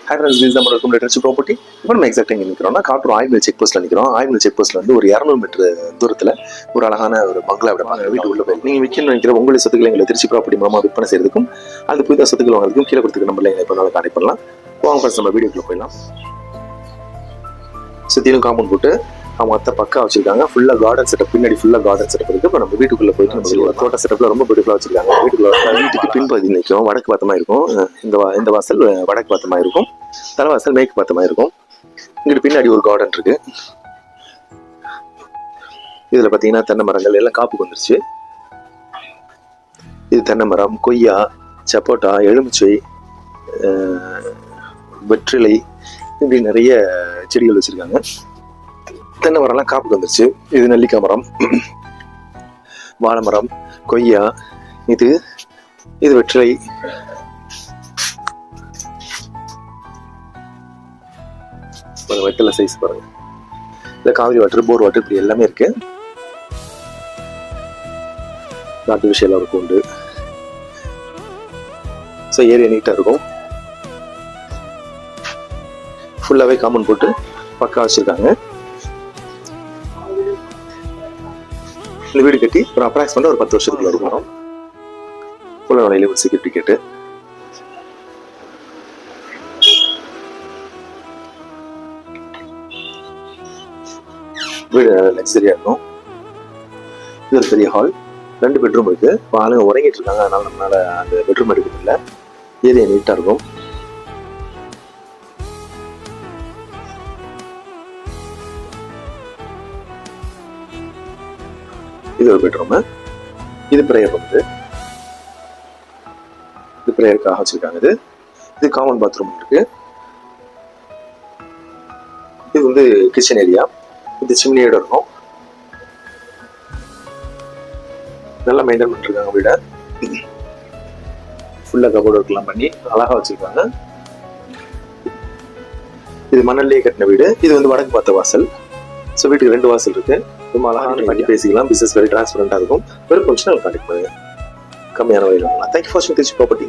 Hi friends, this நம்ம இருக்கும் latest property. இப்போ நம்ம எக்ஸாக்டாக எங்கே நிற்கிறோம்னா காட்டூர் ஆயில் மில் செக் போஸ்ட்டில் நிற்கிறோம். ஆயில் மில் செக் போஸ்ட்டில் வந்து ஒரு 200 மீட்டர் தூரத்தில் ஒரு அழகான ஒரு பங்களா விட வீட்டு உள்ள போய் நீங்கள் விற்கணும்னு நினைக்கிற உங்களுடைய சொத்துக்களை எங்களை திருச்சி ப்ராப்பர்ட்டி மூலமாக விற்பனை செய்யறதுக்கும் அது புதிய சொத்துக்கள் வாங்குறதுக்கும் கீழே கொடுத்துக்க நம்பரில் எங்களை இப்போ நாளைக்கு கான்டெக்ட் பண்ணலாம். வாங்க ஃபர்ஸ்ட் நம்ம வீடியோக்குள்ள போயிடலாம். சுற்றிலும் காம்பவுண்ட் போட்டு அவங்க அத்தை பக்கா வச்சிருக்காங்க. ஃபுல்லாக கார்டன் செட்டப், பின்னாடி ஃபுல்லாக கார்டன் செட்டப் இருக்குது. இப்போ நம்ம வீட்டுக்குள்ளே போயிட்டு நம்ம தோட்ட செட்டப்பில் ரொம்ப பியூட்டிஃபுல்லாக வச்சிருக்காங்க. வீட்டுக்கு பின்பகுதி நிற்கும், வடக்கு பார்த்தமாக இருக்கும். இந்த வாசல் வடக்கு பார்த்தமாக இருக்கும், தலைவாசல் மேற்கு பார்த்தமாக இருக்கும். இங்கிட்டு பின்னாடி ஒரு கார்டன் இருக்கு. இதில் பார்த்தீங்கன்னா தென்னை மரங்கள் எல்லாம் காப்புக்கு வந்துருச்சு. இது தென்னை மரம், கொய்யா, சப்போட்டா, எலுமிச்சை, வெற்றிலை, இப்படி நிறைய செடிகள் வச்சிருக்காங்க. தென்னை மரம்லாம் காப்புக்கு வந்துருச்சு. இது நெல்லிக்காய் மரம், வாழை மரம், கொய்யா, இது வெற்றிலை, வெத்தலை சைஸ் பாருங்க. இல்ல காவிரி வாட்டர், போர் வாட்டர், இப்படி எல்லாமே இருக்கு. ஆர்டிஃபிஷியலா இருக்கும் உண்டு. ஸோ ஏரியா நீட்டா இருக்கும். ஃபுல்லாவே காம்பவுண்ட் போட்டு பக்கா வச்சிருக்காங்க. இந்த வீடு கட்டி ஒரு அப்ராக்சிமேட்டா ஒரு 10 வருஷத்துக்குள்ள இருக்கும். ஃபுல்லா வலையில ஒரு செக்யூரிட்டி கேட்டு வீடு லக்ஸரியா இருக்கும். இது ஒரு பெரிய ஹால், 2 பெட்ரூம் இருக்கு. ஆளுங்க உறங்கிட்டு இருக்காங்க, அதனால நம்மளால அந்த பெட்ரூம் எடுக்கிறது இல்லை. ஏரியா நீட்டா இருக்கும். இது ஒரு பெட்ரூம். இது பிரேயர் வந்து இது பிரேயருக்காக வச்சிருக்காங்க. இது காமன் பாத்ரூம் இருக்கு. இது வந்து கிச்சன் ஏரியா. இது சிம்னியோட இருக்கும். நல்லா மெயின்டைன் பண்ணிருக்காங்க வீட. ஃபுல்லா கபோர்ட் ஒர்க் எல்லாம் பண்ணி அழகா வச்சிருக்காங்க. இது மணல்லையே கட்டின வீடு. இது வந்து வடக்கு பார்த்த வாசல். ஸோ வீட்டுக்கு 2 வாசல் இருக்கு. ரொம்ப அழகான பண்ணி பேசிக்கலாம். பிசினஸ் வெரி டிரான்ஸ்பரண்டா இருக்கும். வெறும் ஃபங்க்ஷனல் கான்டெக்ட் பண்ணுங்க. கம்மியான வகையில் வாங்கலாம். தேங்க்யூ ஃபார் வாட்சிங் திருச்சி ப்ராப்பர்ட்டி.